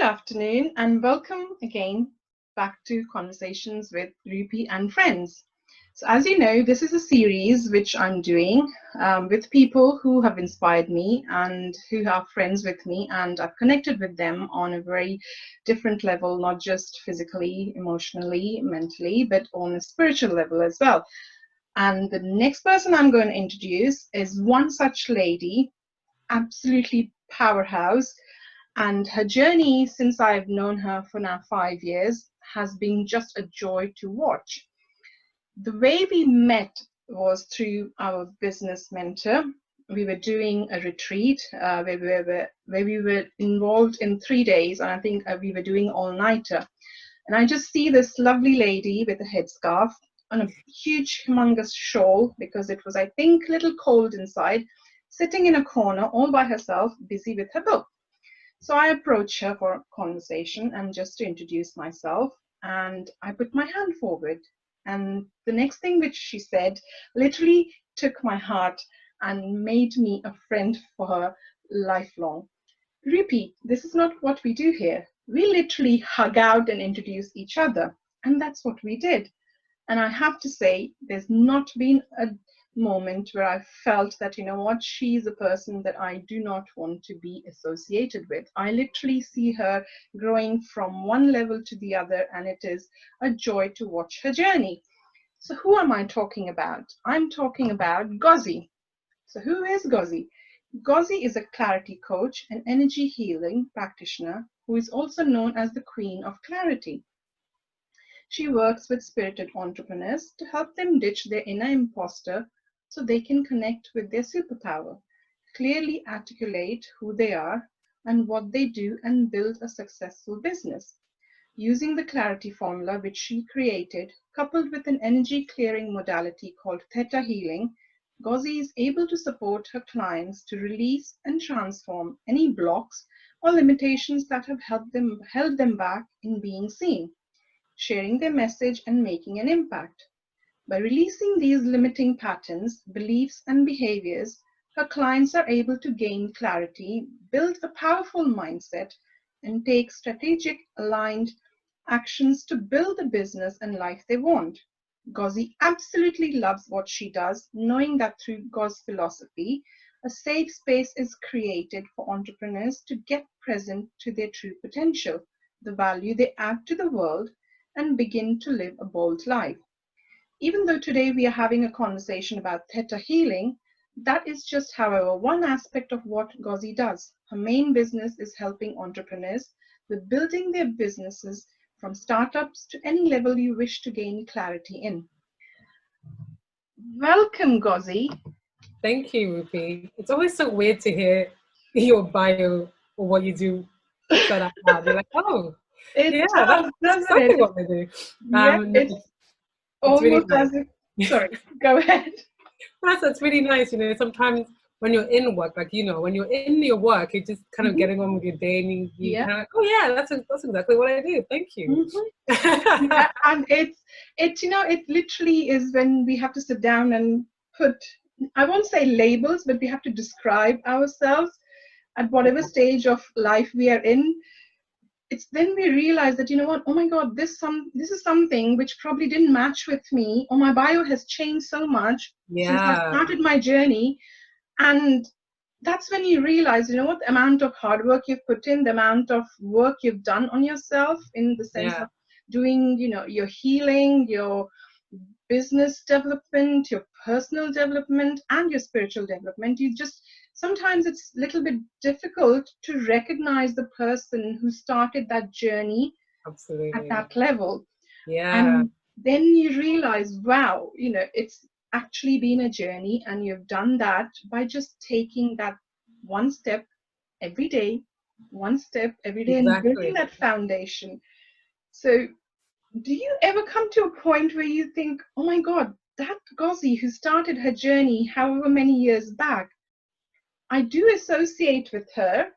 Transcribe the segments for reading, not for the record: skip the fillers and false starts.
afternoon and welcome again back to Conversations with Rupi and Friends. So, as you know, this is a series which I'm doing with people who have inspired me and who are friends with me, and I've connected with them on a very different level, not just physically, emotionally, mentally, but on a spiritual level as well. And the next person I'm going to introduce is one such lady, absolutely powerhouse, and her journey since I've known her for now 5 years has been just a joy to watch. The way we met was through our business mentor. We were doing a retreat where we were involved in 3 days, and I think we were doing all-nighter. And I just see this lovely lady with a headscarf and a huge, humongous shawl, because it was, I think, a little cold inside, sitting in a corner all by herself, busy with her book. So I approached her for a conversation and just to introduce myself, and I put my hand forward. And the next thing which she said literally took my heart and made me a friend for her lifelong. Rupi, this is not what we do here. We literally hug out and introduce each other, and that's what we did. And I have to say, there's not been a moment where I felt that, you know what, she's a person that I do not want to be associated with. I literally see her growing from one level to the other, and it is a joy to watch her journey. So who am I talking about? I'm talking about Gozi. So who is Gozi? Gozi is a clarity coach and energy healing practitioner who is also known as the Queen of Clarity. She works with spirited entrepreneurs to help them ditch their inner imposter so they can connect with their superpower, clearly articulate who they are and what they do, and build a successful business. Using the clarity formula which she created, coupled with an energy clearing modality called Theta Healing, Gozi is able to support her clients to release and transform any blocks or limitations that have held them back in being seen, sharing their message and making an impact. By releasing these limiting patterns, beliefs, and behaviors, her clients are able to gain clarity, build a powerful mindset, and take strategic, aligned actions to build the business and life they want. Ghazi absolutely loves what she does, knowing that through Gozphilosophy, a safe space is created for entrepreneurs to get present to their true potential, the value they add to the world, and begin to live a bold life. Even though today we are having a conversation about Theta Healing, that is just, however, one aspect of what Gozi does. Her main business is helping entrepreneurs with building their businesses from startups to any level you wish to gain clarity in. Welcome, Gozi. Thank you, Rupi. It's always so weird to hear your bio or what you do said out loud. You're like, oh, that's exactly what they do. It's almost really nice. As if, sorry, go ahead. That's really nice. You know, sometimes when you're in work, like, you know, when you're in your work, you're just kind of getting on with your day, and you kind of like, oh yeah, that's exactly what I do. Thank you. Yeah, and it's you know, it literally is when we have to sit down and put, I won't say labels, but we have to describe ourselves at whatever stage of life we are in. It's then we realize that, you know what, oh my God, this is something which probably didn't match with me, or my bio has changed so much since I started my journey. And that's when you realize, you know what, the amount of hard work you've put in, the amount of work you've done on yourself, in the sense of doing, you know, your healing, your business development, your personal development, and your spiritual development. You just, sometimes it's a little bit difficult to recognize the person who started that journey at that level. And then you realize, wow, you know, it's actually been a journey, and you've done that by just taking that one step every day, and building that foundation. So do you ever come to a point where you think, oh my God, that Gozi who started her journey however many years back, I do associate with her,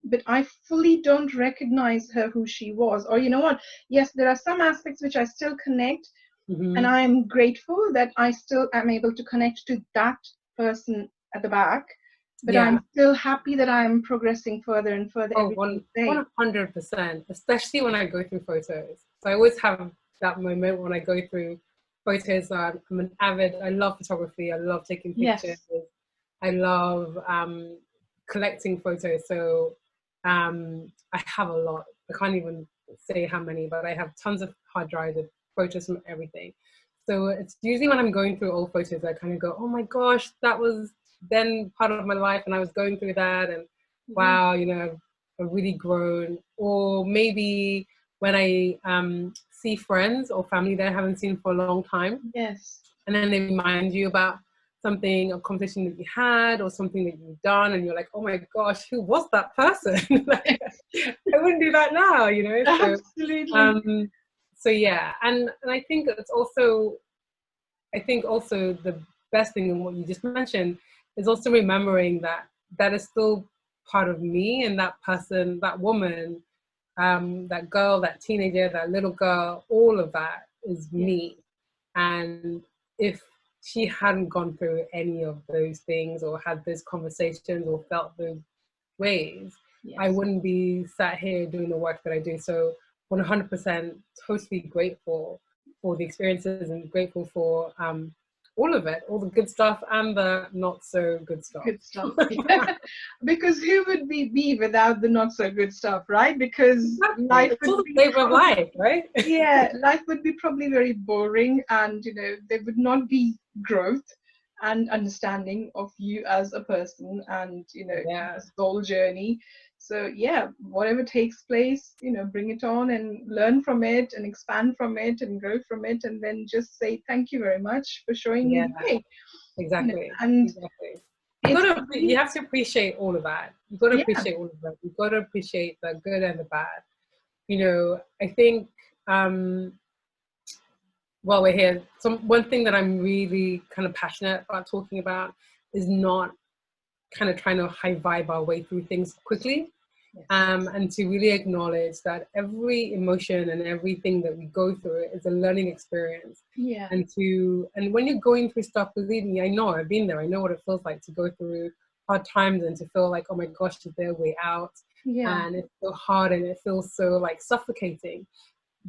but I fully don't recognize her who she was? Or, you know what, yes, there are some aspects which I still connect, and I'm grateful that I still am able to connect to that person at the back. but I'm still happy that I'm progressing further and further Oh, every day. 100%, especially when I go through photos. So I always have that moment when I go through photos. I'm an avid, I love photography. I love taking pictures. Yes. I love collecting photos. So I have a lot. I can't even say how many, but I have tons of hard drives of photos from everything. So it's usually when I'm going through old photos, I kind of go, oh my gosh, that was then part of my life and I was going through that. And wow, you know, I've really grown. Or maybe when I see friends or family that I haven't seen for a long time. Yes. And then they remind you about something, a conversation that you had or something that you've done, and you're like, oh my gosh, who was that person? Like, I wouldn't do that now, you know? Absolutely. So yeah, and I think it's also, the best thing in what you just mentioned is also remembering that that is still part of me, and that person, that woman, that girl, that teenager, that little girl, all of that is me. And if she hadn't gone through any of those things or had those conversations or felt those ways, I wouldn't be sat here doing the work that I do. So 100% totally grateful for the experiences and grateful for all of it, all the good stuff and the not so good stuff. Good stuff. Because who would we be without the not so good stuff, right? Because life would be flavor of life, right? Yeah, life would be probably very boring, and you know there would not be growth and understanding of you as a person, and you know the soul journey. So yeah, whatever takes place, you know, bring it on and learn from it and expand from it and grow from it, and then just say thank you very much for showing me the way. Exactly. You know, and you have to appreciate all of that. You've got to appreciate all of that. You've got to appreciate the good and the bad. You know, I think while we're here, one thing that I'm really kind of passionate about talking about is not kind of trying to high vibe our way through things quickly. And to really acknowledge that every emotion and everything that we go through is a learning experience. And when you're going through stuff, believe me, I know, I've been there. I know what it feels like to go through hard times and to feel like, oh my gosh, is there a way out? And it's so hard and it feels so like suffocating.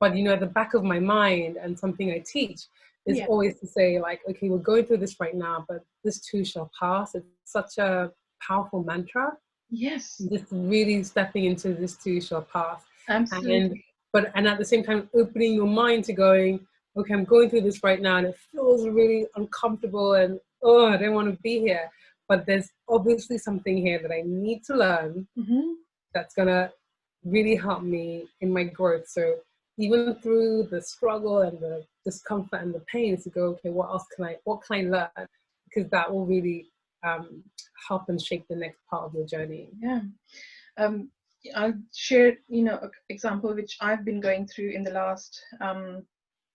But you know, at the back of my mind, and something I teach is always to say like, okay, we're going through this right now, but this too shall pass. It's such a powerful mantra. Just really stepping into this too shall pass. Absolutely. And at the same time opening your mind to going, okay, I'm going through this right now and it feels really uncomfortable and oh, I don't want to be here. But there's obviously something here that I need to learn that's gonna really help me in my growth. So even through the struggle and the discomfort and the pain, to go, okay, what can I learn? Because that will really help and shape the next part of your journey. I'll share, you know, an example which I've been going through in the last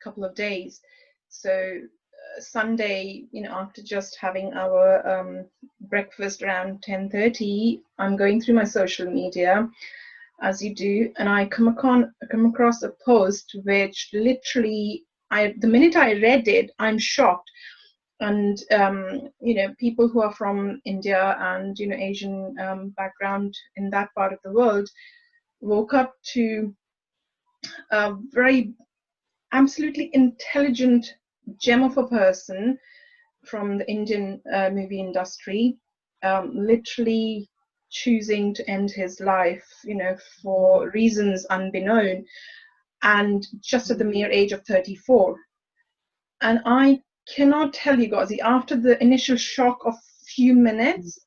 couple of days. So Sunday, you know, after just having our breakfast around 10:30, I'm going through my social media, as you do, and I come across a post which literally, the minute I read it, I'm shocked. And you know, people who are from India and you know Asian background in that part of the world woke up to a very absolutely intelligent gem of a person from the Indian movie industry, literally choosing to end his life, you know, for reasons unbeknown, and just at the mere age of 34. And I cannot tell you, Ghazi, after the initial shock of few minutes,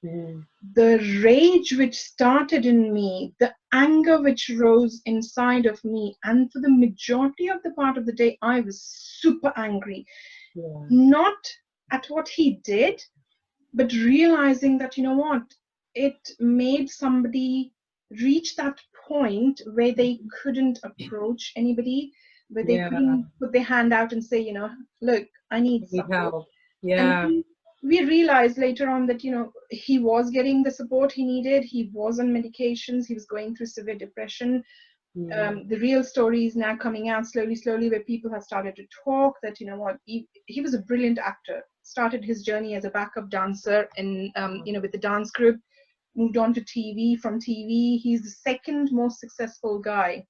the rage which started in me, the anger which rose inside of me, and for the majority of the part of the day, I was super angry. Not at what he did, but realizing that, you know what, it made somebody reach that point where they couldn't approach anybody, where they couldn't put their hand out and say, you know, look, I need support. And we realized later on that, you know, he was getting the support he needed. He was on medications. He was going through severe depression. The real story is now coming out slowly, where people have started to talk that, you know what, he was a brilliant actor, started his journey as a backup dancer in, you know, with the dance group, moved on to TV. From TV, he's the second most successful guy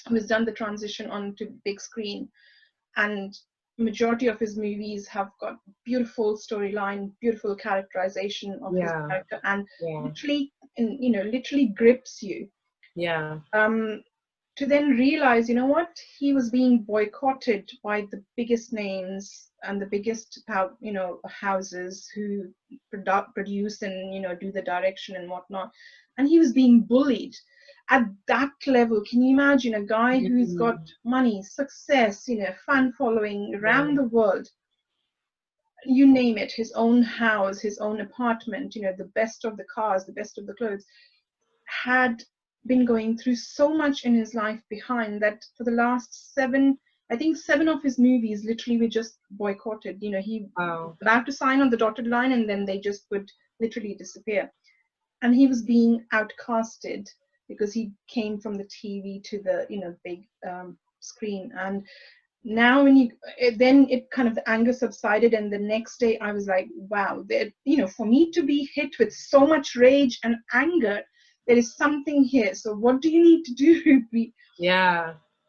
who has done the transition onto big screen. And majority of his movies have got beautiful storyline, beautiful characterization of his character, and literally, you know, literally grips you. To then realize, you know what, he was being boycotted by the biggest names and the biggest, you know, houses who produce and, you know, do the direction and whatnot, and he was being bullied at that level. Can you imagine a guy who's got money, success, you know, fan following around the world, you name it, his own house, his own apartment, you know, the best of the cars, the best of the clothes, had been going through so much in his life behind that for the last 7 of his movies literally were just boycotted. You know, he was about to sign on the dotted line and then they just would literally disappear. And he was being outcasted because he came from the TV to the, you know, big screen. And now when then it kind of, the anger subsided, and the next day I was like, wow, you know, for me to be hit with so much rage and anger, there is something here. So what do you need to do, Rupi?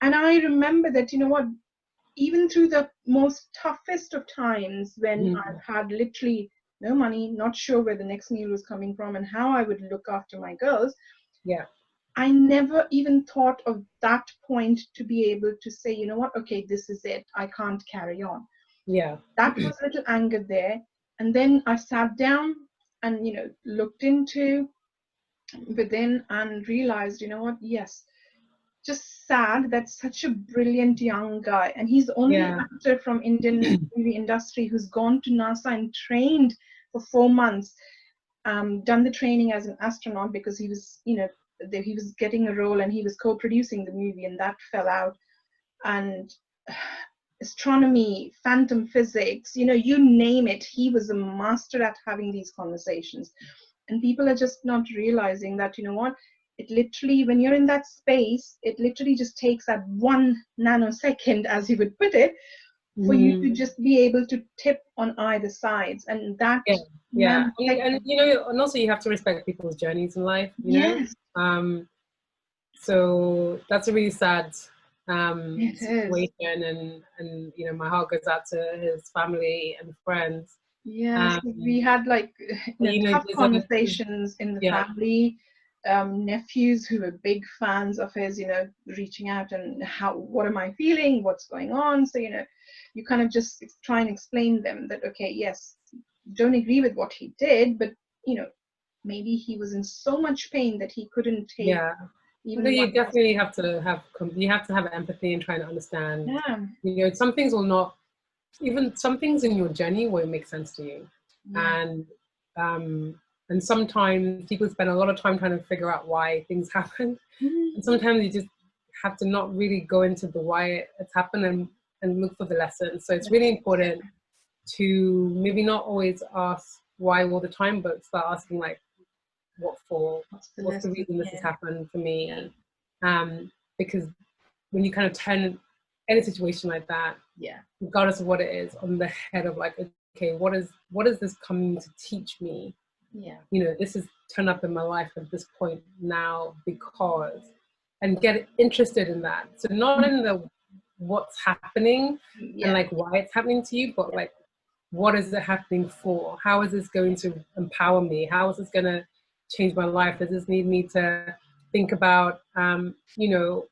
And I remember that, you know what, even through the most toughest of times, when I've had literally no money, not sure where the next meal was coming from and how I would look after my girls, I never even thought of that point to be able to say, you know what, okay, this is it, I can't carry on. That was a little anger there. And then I sat down and, you know, looked into within and realized, you know what, yes, just sad that such a brilliant young guy, and he's the only actor from Indian movie industry who's gone to NASA and trained for 4 months, done the training as an astronaut because he was, you know, he was getting a role and he was co-producing the movie, and that fell out. And astronomy, phantom physics, you know, you name it, he was a master at having these conversations. And people are just not realizing that, you know what, it literally, when you're in that space, it literally just takes that 1 nanosecond, as you would put it, for you to just be able to tip on either sides. And that and you know, and also you have to respect people's journeys in life, you know. So that's a really sad situation, and you know, my heart goes out to his family and friends. We had like, you know, tough conversations in the family. Nephews who were big fans of his, you know, reaching out and what am I feeling, what's going on. So, you know, you kind of just try and explain them that, okay, yes, don't agree with what he did, but, you know, maybe he was in so much pain that he couldn't take. Even you definitely have to have empathy and trying to understand. You know, some things will not, even some things in your journey won't make sense to you. And sometimes people spend a lot of time trying to figure out why things happen. And sometimes you just have to not really go into the why it's happened and look for the lessons. So it's really important to maybe not always ask why all the time, but start asking like, what's the reason this has happened for me? And because when you kind of turn any situation like that, regardless of what it is, on the head of like, okay, what is this coming to teach me? You know, this has turned up in my life at this point now because, and get interested in that. So not in the what's happening and like why it's happening to you, but like, what is it happening for? How is this going to empower me? How is this going to change my life? Does this need me to think about, you know,